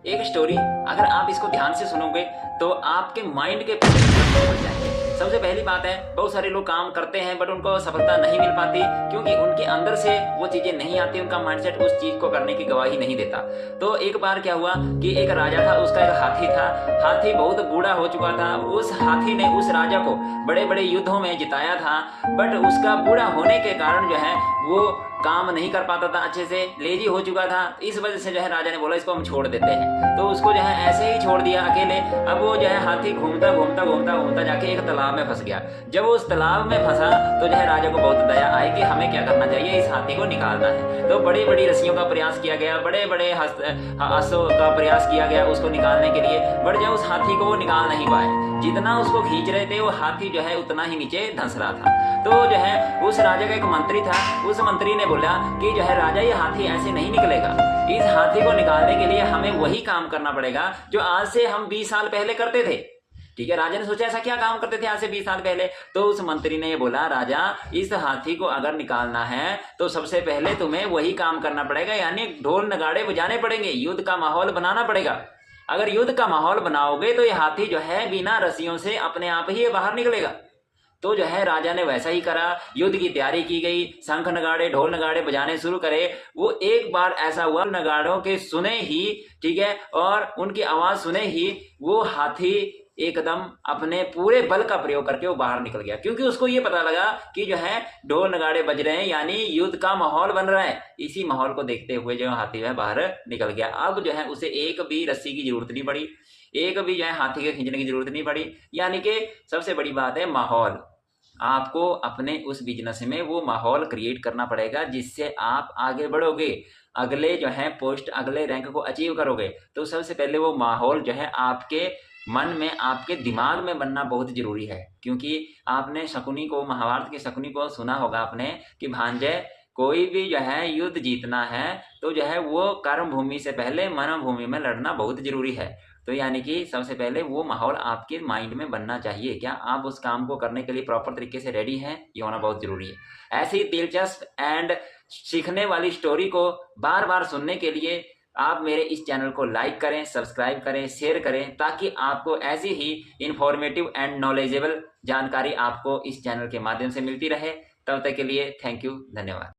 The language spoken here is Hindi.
एक स्टोरी अगर आप इसको ध्यान से सुनोगे तो आपके माइंड के पड़ जाएंगे। सबसे पहली बात है, बहुत सारे लोग काम करते हैं बट उनको सफलता नहीं मिल पाती क्योंकि उनके अंदर से वो चीजें नहीं आती, उनका माइंडसेट उस चीज को करने की गवाही नहीं देता। तो एक बार क्या हुआ कि एक राजा था, उसका एक हाथी था। हाथी बहुत बूढ़ा हो चुका था। उस हाथी ने उस राजा को बड़े बड़े युद्धों में जिताया था, बट उसका बूढ़ा होने के कारण जो है वो काम नहीं कर पाता था अच्छे से, लेजी हो चुका था। इस वजह से जो है राजा ने बोला इसको हम छोड़ देते हैं। तो उसको जो है ऐसे ही छोड़ दिया अकेले। अब वो जो है हाथी घूमता घूमता घूमता घूमता जाके एक तालाब में फंस गया। जब वो उस तालाब में फंसा तो जो है राजा को बहुत दया आई कि हमें क्या करना चाहिए, इस हाथी को निकालना है। तो बड़ी बड़ी रस्सियों का प्रयास किया गया, बड़े बड़े हंसों का प्रयास किया गया उसको निकालने के लिए, बट जो उस हाथी को वो निकाल नहीं पाए। जितना उसको खींच रहे थे वो हाथी जो है उतना ही नीचे धंस रहा था। तो जो है उस राजा का एक मंत्री था, उस मंत्री ने बोला कि जो है राजा ये हाथी ऐसे नहीं निकलेगा, इस हाथी को निकालने के लिए हमें वही काम करना पड़ेगा जो आज से हम 20 साल पहले करते थे। ठीक है, राजा ने सोचा ऐसा क्या काम करते थे आज से 20 साल पहले। तो उस मंत्री ने ये बोला, राजा इस हाथी को अगर निकालना है तो सबसे पहले तुम्हें वही काम करना पड़ेगा, यानी ढोल नगाड़े बजाने पड़ेंगे, युद्ध का माहौल बनाना पड़ेगा। अगर युद्ध का माहौल बनाओगे तो ये हाथी जो है बिना रस्सियों से अपने आप ही बाहर निकलेगा। तो जो है राजा ने वैसा ही करा, युद्ध की तैयारी की गई, शंख नगाड़े ढोल नगाड़े बजाने शुरू करे। वो एक बार ऐसा हुआ, नगाड़ों के सुने ही, ठीक है, और उनकी आवाज सुने ही वो हाथी एकदम अपने पूरे बल का प्रयोग करके वो बाहर निकल गया, क्योंकि उसको ये पता लगा कि जो है ढोल नगाड़े बज रहे हैं यानी युद्ध का माहौल बन रहा है। इसी माहौल को देखते हुए जो हाथी जो है बाहर निकल गया। अब जो है उसे एक भी रस्सी की जरूरत नहीं पड़ी, एक भी जो है हाथी के खींचने की जरूरत नहीं पड़ी। यानी कि सबसे बड़ी बात है माहौल। आपको अपने उस बिजनेस में वो माहौल क्रिएट करना पड़ेगा जिससे आप आगे बढ़ोगे, अगले जो है पोस्ट, अगले रैंक को अचीव करोगे। तो सबसे पहले वो माहौल जो है आपके मन में, आपके दिमाग में बनना बहुत जरूरी है। क्योंकि आपने शकुनी को, महाभारत के शकुनी को सुना होगा आपने कि भांजे कोई भी जो है युद्ध जीतना है तो जो है वो कर्म भूमि से पहले मन भूमि में लड़ना बहुत जरूरी है। तो यानी कि सबसे पहले वो माहौल आपके माइंड में बनना चाहिए। क्या आप उस काम को करने के लिए प्रॉपर तरीके से रेडी हैं, ये होना बहुत जरूरी है। ऐसी दिलचस्प एंड सीखने वाली स्टोरी को बार बार सुनने के लिए आप मेरे इस चैनल को लाइक करें, सब्सक्राइब करें, शेयर करें, ताकि आपको ऐसी ही इंफॉर्मेटिव एंड नॉलेजेबल जानकारी आपको इस चैनल के माध्यम से मिलती रहे। तब तक के लिए थैंक यू, धन्यवाद।